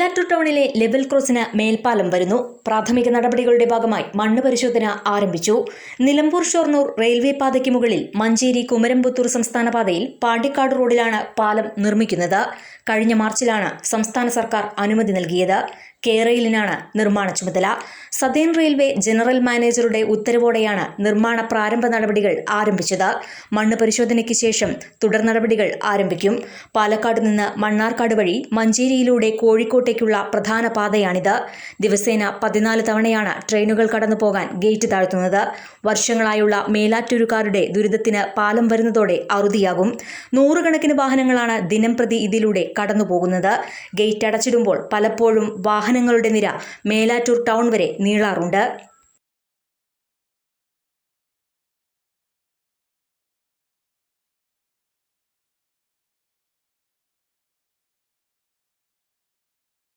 മേലാറ്റൂർ ടൗണിലെ ലെവൽ ക്രോസിന് മേൽപ്പാലം വരുന്നു. പ്രാഥമിക നടപടികളുടെ ഭാഗമായി മണ്ണ് പരിശോധന ആരംഭിച്ചു. നിലമ്പൂർ ഷൊർണൂർ റെയിൽവേ പാതയ്ക്ക് മുകളിൽ മഞ്ചേരി കുമരംപുത്തൂർ സംസ്ഥാന പാതയിൽ പാണ്ടിക്കാട് റോഡിലാണ് പാലം നിർമ്മിക്കുന്നത്. കഴിഞ്ഞ മാർച്ചിലാണ് സംസ്ഥാന സർക്കാർ അനുമതി നൽകിയത്. കേരളിനാണ് നിർമ്മാണ ചുമതല. സതേൺ റെയിൽവേ ജനറൽ മാനേജറുടെ ഉത്തരവോടെയാണ് നിർമ്മാണ പ്രാരംഭ നടപടികൾ ആരംഭിച്ചത്. മണ്ണ് പരിശോധനയ്ക്ക് ശേഷം തുടർ നടപടികൾ ആരംഭിക്കും. പാലക്കാട് നിന്ന് മണ്ണാർക്കാട് വഴി മഞ്ചേരിയിലൂടെ കോഴിക്കോട്ടേക്കുള്ള പ്രധാന പാതയാണിത്. ദിവസേന 14 തവണയാണ് ട്രെയിനുകൾ കടന്നു പോകാൻ ഗേറ്റ് താഴ്ത്തുന്നത്. വർഷങ്ങളായുള്ള മേലാറ്റൂരുകാരുടെ ദുരിതത്തിന് പാലം വരുന്നതോടെ അറുതിയാകും. നൂറുകണക്കിന് വാഹനങ്ങളാണ് ദിനംപ്രതി ഇതിലൂടെ കടന്നുപോകുന്നത്. ഗേറ്റ് അടച്ചിടുമ്പോൾ പലപ്പോഴും വാഹനങ്ങളുടെ നിര മേലാറ്റൂർ ടൗൺ വരെ നീളാറുണ്ട്.